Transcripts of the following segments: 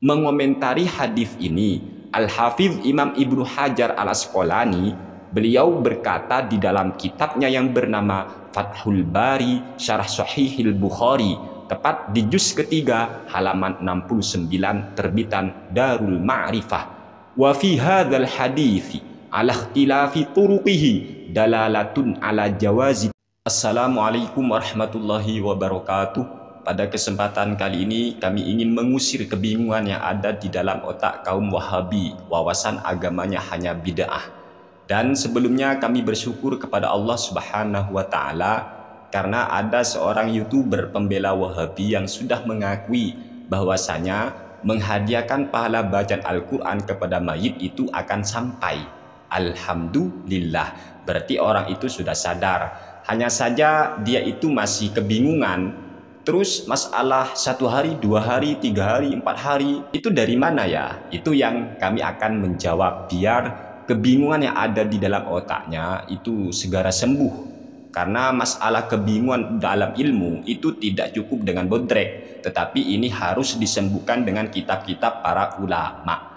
Mengomentari hadis ini, Al-Hafidz Imam Ibnu Hajar Al-Asqalani, beliau berkata di dalam kitabnya yang bernama Fathul Bari Syarah Shahihil Bukhari, tepat di juz ketiga halaman 69 terbitan Darul Ma'rifah, wa fi hadzal hadits ala ikhtilafi turuqihi dalalatun ala jawazi. Assalamualaikum warahmatullahi wabarakatuh. Pada kesempatan kali ini kami ingin mengusir kebingungan yang ada di dalam otak kaum Wahabi, wawasan agamanya hanya bid'ah. Dan sebelumnya kami bersyukur kepada Allah Subhanahu wa taala karena ada seorang YouTuber pembela Wahabi yang sudah mengakui bahwasanya menghadiahkan pahala bacaan Al-Qur'an kepada mayit itu akan sampai. Alhamdulillah, berarti orang itu sudah sadar. Hanya saja dia itu masih kebingungan. Terus masalah 1 hari, 2 hari, 3 hari, 4 hari itu dari mana ya? Itu yang kami akan menjawab biar kebingungan yang ada di dalam otaknya itu segera sembuh. Karena masalah kebingungan dalam ilmu itu tidak cukup dengan bodrek, tetapi ini harus disembuhkan dengan kitab-kitab para ulama.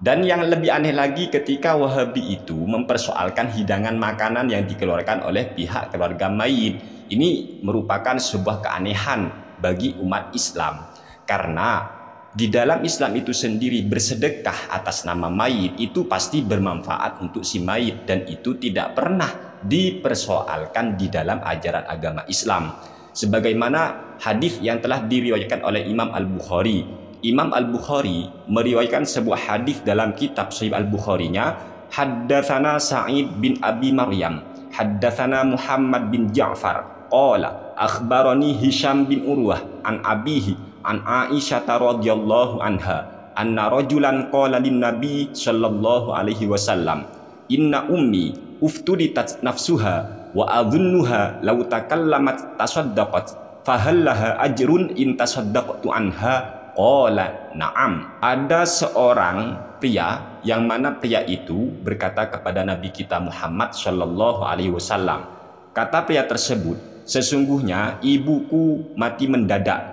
Dan yang lebih aneh lagi ketika Wahabi itu mempersoalkan hidangan makanan yang dikeluarkan oleh pihak keluarga mayit. Ini merupakan sebuah keanehan bagi umat Islam. Karena di dalam Islam itu sendiri bersedekah atas nama mayit itu pasti bermanfaat untuk si mayit. Dan itu tidak pernah dipersoalkan di dalam ajaran agama Islam. Sebagaimana hadis yang telah diriwayatkan oleh Imam Al-Bukhari. Imam Al-Bukhari meriwayatkan sebuah hadis dalam kitab Sahih Al-Bukharinya, haddatsana Sa'id bin Abi Maryam, haddatsana Muhammad bin Ja'far, qala akhbarani Hisham bin Urwah an abihi an Aisyah radhiyallahu anha anna rajulan qala lin nabi sallallahu alaihi wasallam, inna ummi uftuditat nafsuha wa adhunnuha law takallamat tasaddaqat fahal laha ajrun in tasaddaqtu anha. Qala na'am. Ada seorang pria yang mana pria itu berkata kepada Nabi kita Muhammad Shallallahu Alaihi Wasallam. Kata pria tersebut, sesungguhnya ibuku mati mendadak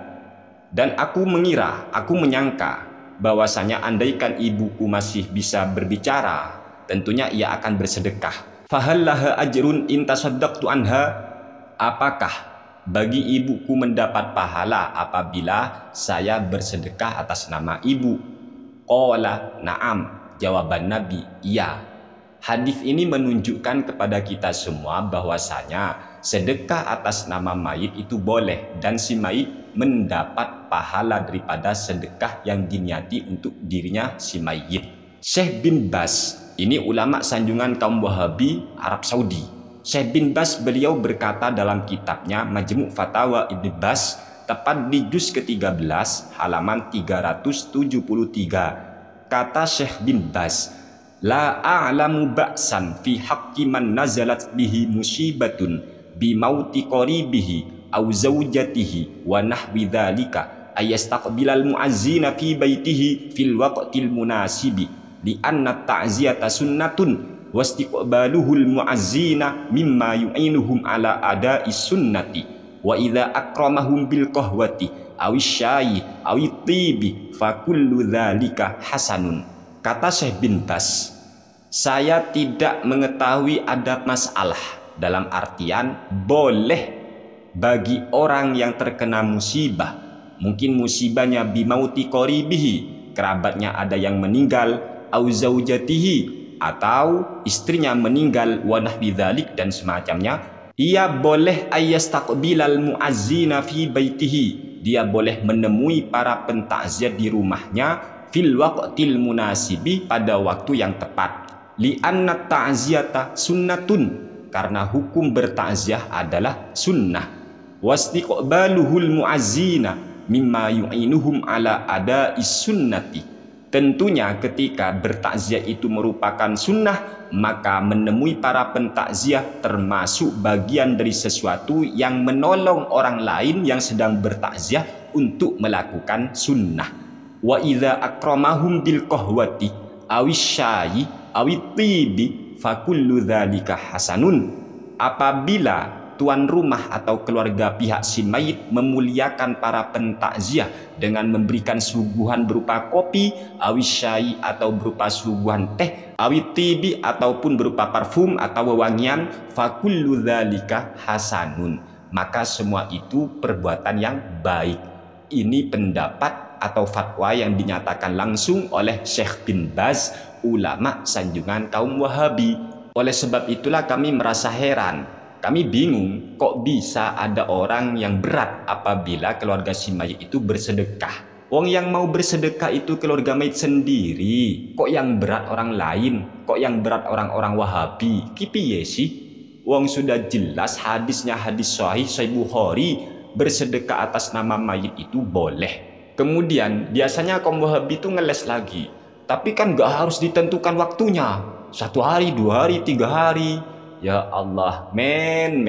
dan aku menyangka bahwasanya andaikan ibuku masih bisa berbicara, tentunya ia akan bersedekah. Fahal laha ajrun in tasaddaqtu anha. Apakah bagi ibuku mendapat pahala apabila saya bersedekah atas nama ibu? Qala na'am. Jawaban Nabi, iya. Hadis ini menunjukkan kepada kita semua bahwasanya sedekah atas nama mayit itu boleh dan si mayit mendapat pahala daripada sedekah yang diniati untuk dirinya si mayit. Syekh bin Baz, ini ulama sanjungan kaum Wahabi Arab Saudi. Syekh bin Baz beliau berkata dalam kitabnya Majmu' Fatawa Ibnu Baz, tepat di juz ke-13 halaman 373. Kata Syekh bin Baz, la a'lamu ba'san fi haqqi man nazalat bihi musibatun bi mauti qaribihi aw zawjatihi wa nahwi dzalika ayastaqbilal mu'azzina fi baitihi fil waqtil munasibi li anna ta'ziyata sunnatun wastiqbaluhul mu'azzina mimma yu'inuhum ala ada'i sunnati wa idza akramahum bil qahwati awisyayi awitibi fakullu dzalika hasanun. Kata Syekh bin Baz, saya tidak mengetahui ada masalah dalam artian boleh bagi orang yang terkena musibah, mungkin musibahnya bimauti qaribihi, kerabatnya ada yang meninggal, au zaujatihi, atau istrinya meninggal, wa nahwi dzalik dan semacamnya, ia boleh ayastaqbilal muazzina fi baitihi, dia boleh menemui para pentakziah di rumahnya, fil waqtil munasibi, pada waktu yang tepat, li anna ta'ziyata sunnatun, karena hukum bertakziah adalah sunnah, wastiqbaluhul muazzina mimma yu'inuhum ala ada'is sunnati. Tentunya ketika bertakziah itu merupakan sunnah, maka menemui para pentakziah termasuk bagian dari sesuatu yang menolong orang lain yang sedang bertakziah untuk melakukan sunnah. Wa idza akramahum bil qahwati awisyayi awitibi fakullu dzalika hasanun. Apabila tuan rumah atau keluarga pihak si mayit memuliakan para pentakziah dengan memberikan suguhan berupa kopi, awis syai atau berupa suguhan teh, awit tibi ataupun berupa parfum atau wewangian, fakullu dzalika hasanun. Maka semua itu perbuatan yang baik. Ini pendapat atau fatwa yang dinyatakan langsung oleh Syekh bin Baz, ulama sanjungan kaum Wahabi. Oleh sebab itulah kami merasa heran. Kami bingung kok bisa ada orang yang berat apabila keluarga si mayit itu bersedekah. Wong yang mau bersedekah itu keluarga mayit sendiri. Kok yang berat orang lain? Kok yang berat orang-orang Wahabi? Kipiye sih? Wong sudah jelas hadisnya hadis sahih Bukhari, bersedekah atas nama mayit itu boleh. Kemudian biasanya kaum Wahabi itu ngeles lagi. Tapi kan gak harus ditentukan waktunya. 1 hari, 2 hari, 3 hari. Ya Allah, men.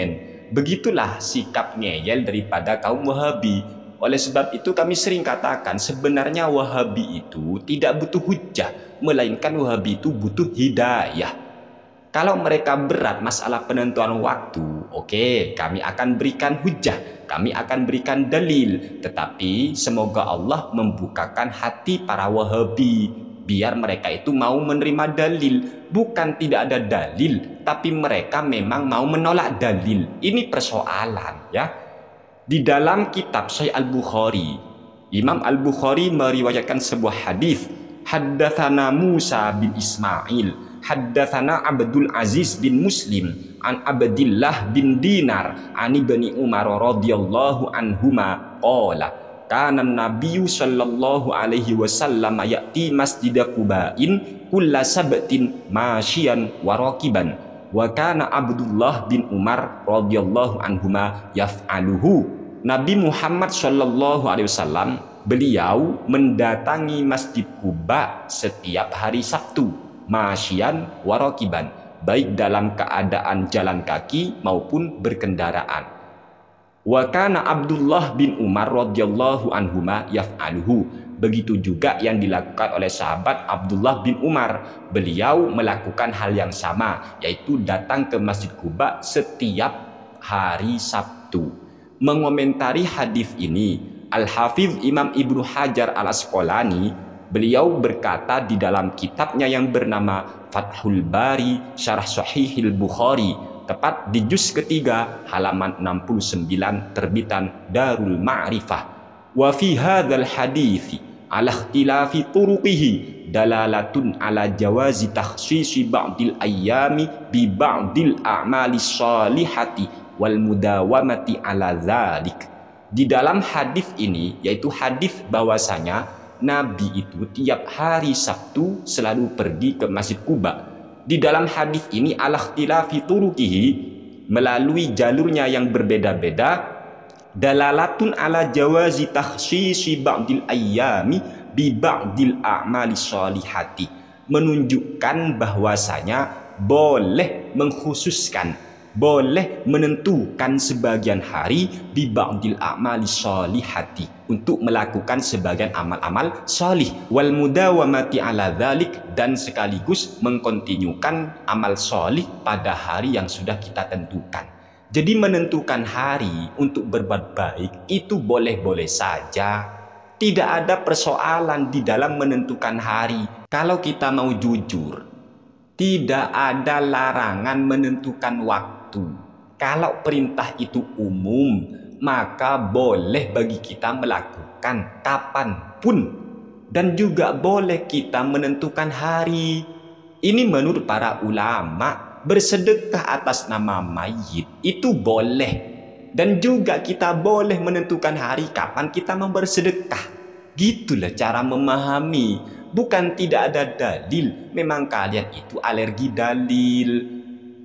Begitulah sikap ngeyel daripada kaum Wahabi. Oleh sebab itu kami sering katakan sebenarnya Wahabi itu tidak butuh hujah, melainkan Wahabi itu butuh hidayah. Kalau mereka berat masalah penentuan waktu, oke, kami akan berikan hujah, kami akan berikan dalil. Tetapi semoga Allah membukakan hati para Wahabi, biar mereka itu mau menerima dalil. Bukan tidak ada dalil, tapi mereka memang mau menolak dalil. Ini persoalan, ya. Di dalam kitab Sahih Al-Bukhari, Imam Al-Bukhari meriwayatkan sebuah hadis. Haddatsana Musa bin Ismail, haddatsana Abdul Aziz bin Muslim, an Abdillah bin Dinar, an Ibni Umar radhiyallahu anhuma qala kana Nabiyyu sallallahu alaihi wasallam ya'ti masjida Quba'in kulla sabtin masyian wa raqiban wa kana Abdullah bin Umar radhiyallahu anhuma yaf'aluhu. Nabi Muhammad sallallahu alaihi wasallam beliau mendatangi Masjid Quba setiap hari Sabtu, masyian wa raqiban, baik dalam keadaan jalan kaki maupun berkendaraan. Wa kana Abdullah bin Umar radhiyallahu anhuma yaf'aluhu. Begitu juga yang dilakukan oleh sahabat Abdullah bin Umar. Beliau melakukan hal yang sama, yaitu datang ke Masjid Quba setiap hari Sabtu. Mengomentari hadis ini, Al-Hafiz Imam Ibnu Hajar Al-Asqalani, beliau berkata di dalam kitabnya yang bernama Fathul Bari Syarah Sahihil Bukhari, tepat di juz ketiga halaman 69 terbitan Darul Ma'rifah. Wa fi hadzal hadithi ala ikhtilafi turuqihi dalalatun ala jawazi takhsisi ba'dil ayyami bi ba'dil a'mali shalihati wal mudawamati ala dzalik. Di dalam hadis ini, yaitu hadis bahwasanya Nabi itu tiap hari Sabtu selalu pergi ke Masjid Quba. Di dalam hadis ini al-ikhtilafi turuqihi, melalui jalurnya yang berbeda-beda, dalalatun ala jawazi takhsisi ba'dil ayyami bi ba'dil a'mali shalihati, menunjukkan bahwasanya boleh mengkhususkan, boleh menentukan sebagian hari bi ba'dil a'mali shalihati, untuk melakukan sebagian amal-amal salih, wal mudawamati ala dzalik, dan sekaligus mengkontinyukan amal salih pada hari yang sudah kita tentukan. Jadi menentukan hari untuk berbuat baik itu boleh-boleh saja. Tidak ada persoalan di dalam menentukan hari. Kalau kita mau jujur, tidak ada larangan menentukan waktu. Kalau perintah itu umum, maka boleh bagi kita melakukan kapanpun, dan juga boleh kita menentukan hari. Ini menurut para ulama, bersedekah atas nama mayit itu boleh, dan juga kita boleh menentukan hari kapan kita mau bersedekah. Gitulah cara memahami, bukan tidak ada dalil. Memang kalian itu alergi dalil.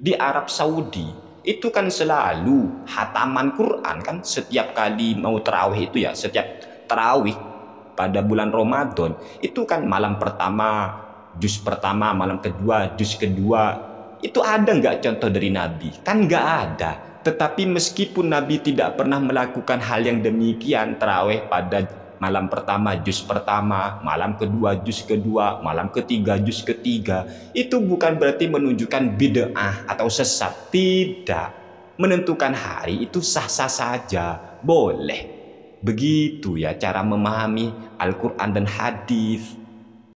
Di Arab Saudi itu kan selalu hataman Quran kan, setiap kali mau tarawih itu ya, setiap tarawih pada bulan Ramadan itu kan malam pertama juz pertama, malam kedua juz kedua. Itu ada nggak contoh dari Nabi? Kan nggak ada. Tetapi meskipun Nabi tidak pernah melakukan hal yang demikian, tarawih pada malam pertama juz pertama, malam kedua juz kedua, malam ketiga juz ketiga, itu bukan berarti menunjukkan bid'ah atau sesat. Tidak. menentukan hari itu sah-sah saja, boleh. Begitu ya cara memahami Al-Quran dan hadis.